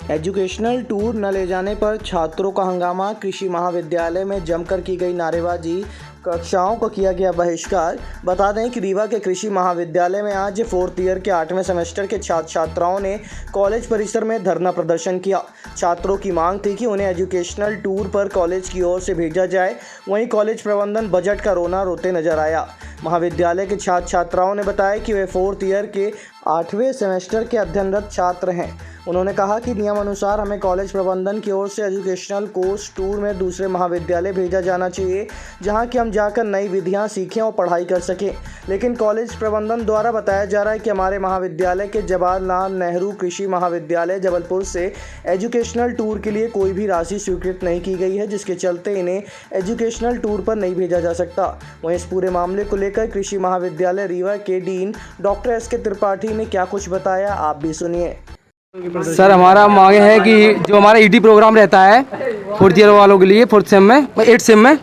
Educational tour न ले जाने पर छात्रों का हंगामा। कृषि महाविद्यालय में जमकर की गई नारेबाजी, कक्षाओं का किया गया बहिष्कार। बता दें कि रीवा के कृषि महाविद्यालय में आज 4th ईयर के 8वें सेमेस्टर के छात्र छात्राओं ने कॉलेज परिसर में धरना प्रदर्शन किया। छात्रों की मांग थी कि उन्हें एजुकेशनल टूर पर कॉलेज की ओर से भेजा जाए। वहीं कॉलेज प्रबंधन बजट का रोना रोते नजर आया। महाविद्यालय के छात्र छात्राओं ने बताया कि वे 4th ईयर के 8वें सेमेस्टर के अध्ययनरत छात्र हैं। उन्होंने कहा कि नियमानुसार हमें कॉलेज प्रबंधन की ओर से एजुकेशनल कोर्स टूर में दूसरे महाविद्यालय भेजा जाना चाहिए, जहां कि हम जाकर नई विधियां सीखें और पढ़ाई कर सकें। लेकिन कॉलेज प्रबंधन द्वारा बताया जा रहा है कि हमारे महाविद्यालय के जवाहरलाल नेहरू कृषि महाविद्यालय जबलपुर से एजुकेशनल टूर के लिए कोई भी राशि स्वीकृत नहीं की गई है, जिसके चलते इन्हें एजुकेशनल टूर पर नहीं भेजा जा सकता। वहीं इस पूरे मामले को लेकर कृषि महाविद्यालय रीवा के डीन डॉक्टर एस के त्रिपाठी ने क्या कुछ बताया, आप भी सुनिए। सर, हमारा मांगे है कि जो हमारा ईडी प्रोग्राम रहता है 4th ईयर वालों के लिए 4th सेम में 8th सेम में,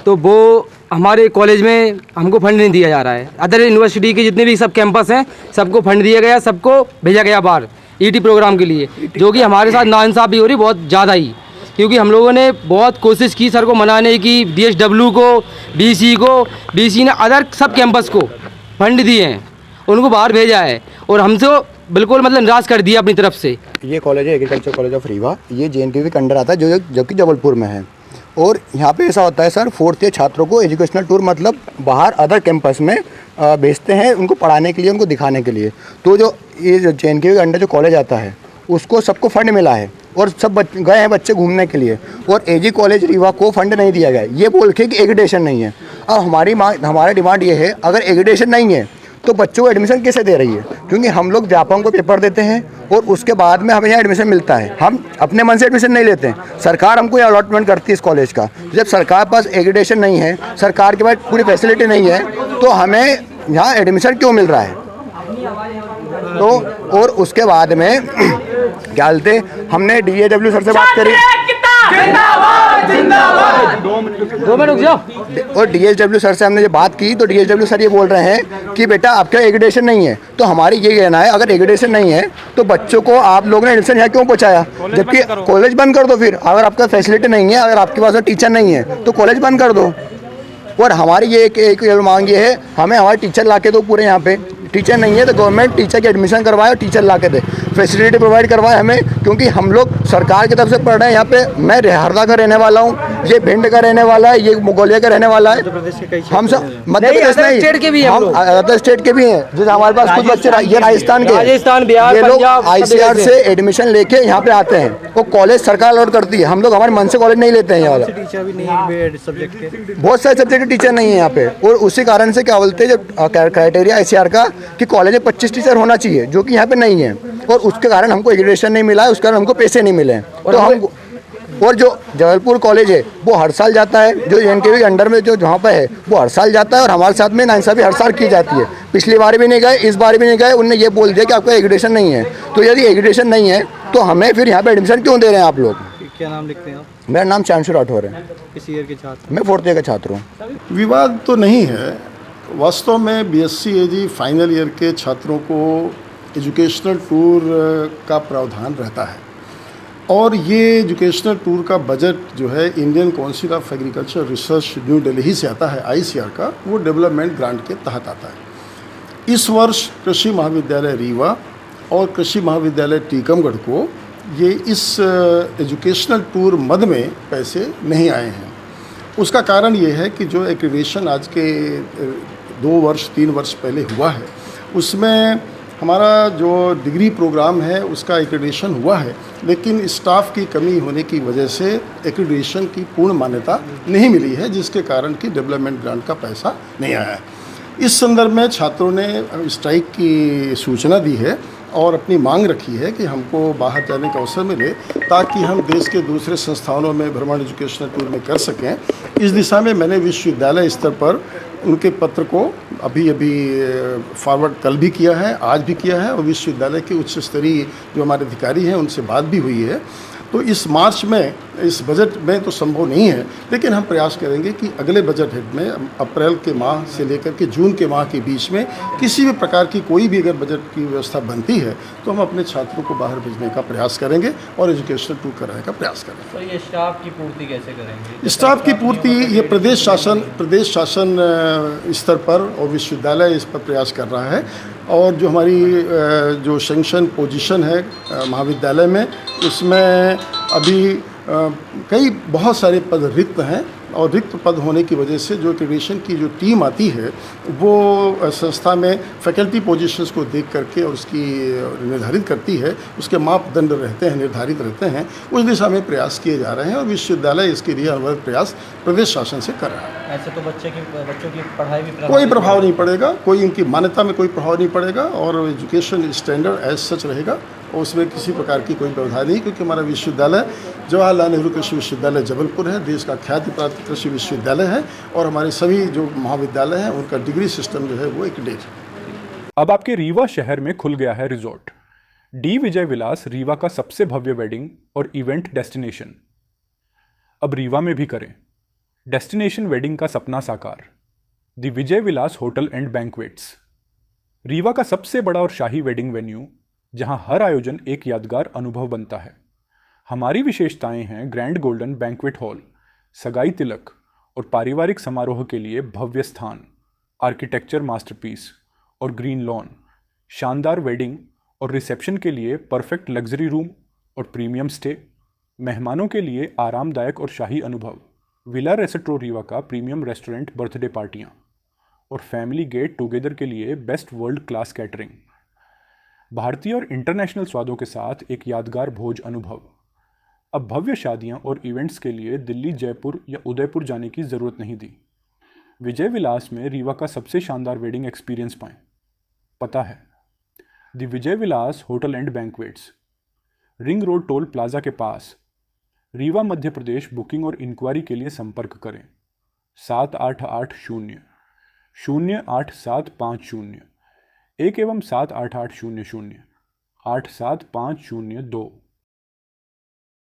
तो वो हमारे कॉलेज में हमको फंड नहीं दिया जा रहा है। अदर यूनिवर्सिटी के जितने भी सब कैंपस हैं सबको फंड दिया गया, सबको भेजा गया बाहर ईडी प्रोग्राम के लिए, जो कि हमारे साथ नाइंसाफ़ी हो रही बहुत ज़्यादा ही। क्योंकि हम लोगों ने बहुत कोशिश की सर को मनाने की, DSW को, BC ने अदर सब कैंपस को फंड दिए हैं, उनको बाहर भेजा है और हमसे बिल्कुल मतलब निराश कर दिया अपनी तरफ से। ये कॉलेज है एग्रीकल्चर कॉलेज ऑफ रीवा, ये JNK के अंडर आता है जो कि जबलपुर में है। और यहाँ पे ऐसा होता है सर, 4th ईयर छात्रों को एजुकेशनल टूर मतलब बाहर अदर कैंपस में भेजते हैं उनको पढ़ाने के लिए, उनको दिखाने के लिए। तो जो ये JNK के अंडर जो कॉलेज आता है उसको सबको फंड मिला है और सब गए हैं बच्चे घूमने के लिए, और AG कॉलेज रीवा को फंड नहीं दिया गया, ये बोल के कि एग्रीडेशन नहीं है। अब हमारा डिमांड ये है, अगर एग्रीडेशन नहीं है तो बच्चों को एडमिशन कैसे दे रही है? क्योंकि हम लोग व्यापकों को पेपर देते हैं और उसके बाद में हमें यहाँ एडमिशन मिलता है। हम अपने मन से एडमिशन नहीं लेते हैं, सरकार हमको ये अलॉटमेंट करती है इस कॉलेज का। जब सरकार पास एग्रीडेशन नहीं है, सरकार के पास पूरी फैसिलिटी नहीं है, तो हमें यहाँ एडमिशन क्यों मिल रहा है? तो और उसके बाद में क्या बोलते, हमने DAW सर से बात करी और DSW सर से हमने जो बात की, तो DSW सर ये बोल रहे हैं कि बेटा आपका एग्रीडेशन नहीं है। तो हमारी ये कहना है, अगर एग्रीडेशन नहीं है तो बच्चों को आप लोगों ने एडमिशन यहाँ क्यों पहुँचाया? जबकि कॉलेज बंद कर दो। फिर अगर आपका फैसिलिटी नहीं है, अगर आपके पास टीचर नहीं है तो कॉलेज बंद कर दो। और हमारी ये एक मांग ये है, हमें हमारे टीचर ला के दो पूरे। यहाँ पे टीचर नहीं है तो गवर्नमेंट टीचर की एडमिशन करवाए और टीचर ला के दे, फैसिलिटी प्रोवाइड करवाए हमें। क्योंकि हम लोग सरकार की तरफ से पढ़ रहे हैं। यहाँ पे मैं हरदा का रहने वाला हूँ, ये भिंड का रहने वाला है, ये मुगलिया का रहने वाला है। हम सब मध्य प्रदेश नहीं, स्टेट के भी हैं, हम अदर स्टेट के भी हैं। जैसे हमारे पास कुछ बच्चे ये राजस्थान के, ये लोग ICR से एडमिशन लेके यहाँ पे आते हैं। वो कॉलेज सरकार अलॉट करती है, हम लोग हमारे मन से कॉलेज नहीं लेते हैं। यहाँ बहुत सारे सब्जेक्ट टीचर नहीं है यहाँ पे, और उसी कारण से क्या बोलते हैं, जो क्राइटेरिया ICR का कि कॉलेज में 25 टीचर होना चाहिए, जो कि यहाँ पे नहीं है, और उसके कारण हमको एग्रीडेशन नहीं मिला है, उसके कारण हमको पैसे नहीं मिले हैं। तो हम और जो जबलपुर कॉलेज है वो हर साल जाता है, जो JNK के अंडर में जो जहाँ पे है वो हर साल जाता है, और हमारे साथ में नाइंसाफ़ी हर साल की जाती है। पिछली बार भी नहीं गए, इस बार भी नहीं गए। उन्होंने ये बोल दिया कि आपका एग्रीडेशन नहीं है। तो यदि एग्रीडेशन नहीं है तो हमें फिर यहाँ पे एडमिशन क्यों दे रहे हैं आप लोग? क्या नाम लिखते हैं आप? मेरा नाम चांशु राठौर है। किस ईयर के छात्र? मैं 4th ईयर का छात्र हूँ। विवाद तो नहीं है। वास्तव में BSc AG फाइनल ईयर के छात्रों को एजुकेशनल टूर का प्रावधान रहता है, और ये एजुकेशनल टूर का बजट जो है Indian council of agriculture research new Delhi से आता है, ICR का, वो डेवलपमेंट ग्रांट के तहत आता है। इस वर्ष कृषि महाविद्यालय रीवा और कृषि महाविद्यालय टीकमगढ़ को ये इस एजुकेशनल टूर मद में पैसे नहीं आए हैं। उसका कारण ये है कि जो एक्रीडेशन आज के 2-3 वर्ष पहले हुआ है, उसमें हमारा जो डिग्री प्रोग्राम है उसका एक्रीडेशन हुआ है, लेकिन स्टाफ की कमी होने की वजह से एक्रीडेशन की पूर्ण मान्यता नहीं मिली है, जिसके कारण कि डेवलपमेंट ग्रांट का पैसा नहीं आया है। इस संदर्भ में छात्रों ने स्ट्राइक की सूचना दी है और अपनी मांग रखी है कि हमको बाहर जाने का अवसर मिले, ताकि हम देश के दूसरे संस्थानों में भ्रमण एजुकेशनल टूर में कर सकें। इस दिशा में मैंने विश्वविद्यालय स्तर पर उनके पत्र को अभी फॉरवर्ड कल भी किया है, आज भी किया है, और विश्वविद्यालय के उच्च स्तरीय जो हमारे अधिकारी हैं उनसे बात भी हुई है। तो इस मार्च में इस बजट में तो संभव नहीं है, लेकिन हम प्रयास करेंगे कि अगले बजट में अप्रैल के माह से लेकर के जून के माह के बीच में किसी भी प्रकार की कोई भी अगर बजट की व्यवस्था बनती है तो हम अपने छात्रों को बाहर भेजने का प्रयास करेंगे और एजुकेशनल टूर कराने का प्रयास करेंगे। तो ये स्टाफ की पूर्ति कैसे करेंगे? स्टाफ की पूर्ति ये प्रदेश शासन स्तर पर और विश्वविद्यालय इस पर प्रयास कर रहा है, और जो हमारी जो सैंक्शन पोजीशन है महाविद्यालय में, उसमें अभी कई बहुत सारे पद रिक्त हैं, और रिक्त पद होने की वजह से जो एक्रेडिटेशन की जो टीम आती है वो संस्था में फैकल्टी पोजीशंस को देख करके और उसकी निर्धारित करती है, उसके मापदंड रहते हैं, निर्धारित रहते हैं, उस दिशा में प्रयास किए जा रहे हैं और विश्वविद्यालय इसके लिए हर प्रयास प्रदेश शासन से कर रहा है। ऐसे तो बच्चों की पढ़ाई भी कोई प्रभाव नहीं पड़ेगा, कोई इनकी मान्यता में कोई प्रभाव नहीं पड़ेगा, और एजुकेशन स्टैंडर्ड एज सच रहेगा और उसमें किसी प्रकार की कोई व्यवधान नहीं, क्योंकि हमारा विश्वविद्यालय जवाहरलाल नेहरू कृषि विश्वविद्यालय जबलपुर है, देश का ख्याति प्राप्त कृषि विश्वविद्यालय है, और हमारे सभी जो महाविद्यालय हैं उनका डिग्री सिस्टम जो है वो एक्रेडिटेड है। अब आपके रीवा शहर में खुल गया है रिजॉर्ट डी विजय विलास, रीवा का सबसे भव्य वेडिंग और इवेंट डेस्टिनेशन। अब रीवा में भी करें डेस्टिनेशन वेडिंग का सपना साकार। The Vijay Vilas hotel and banquets, Rewa का सबसे बड़ा और शाही वेडिंग वेन्यू, जहां हर आयोजन एक यादगार अनुभव बनता है। हमारी विशेषताएं हैं ग्रैंड गोल्डन बैंक्वेट हॉल, सगाई तिलक और पारिवारिक समारोह के लिए भव्य स्थान, आर्किटेक्चर मास्टरपीस और ग्रीन लॉन, शानदार वेडिंग और रिसेप्शन के लिए परफेक्ट लग्जरी रूम और प्रीमियम स्टे, मेहमानों के लिए आरामदायक और शाही अनुभव, विला रेस्टोरेंट रीवा का प्रीमियम रेस्टोरेंट बर्थडे पार्टियां, और फैमिली गेट टुगेदर के लिए बेस्ट वर्ल्ड क्लास कैटरिंग। भारतीय और इंटरनेशनल स्वादों के साथ एक यादगार भोज अनुभव। अब भव्य शादियां और इवेंट्स के लिए दिल्ली, जयपुर या उदयपुर जाने की ज़रूरत नहीं दी। विजय विलास में रीवा का सबसे शानदार वेडिंग एक्सपीरियंस पाएं। पता है the Vijay Vilas hotel and banquets, ring road toll plaza के पास, रीवा मध्य प्रदेश। बुकिंग और इंक्वायरी के लिए संपर्क करें 78800-08750 1 एवं 78800-87502।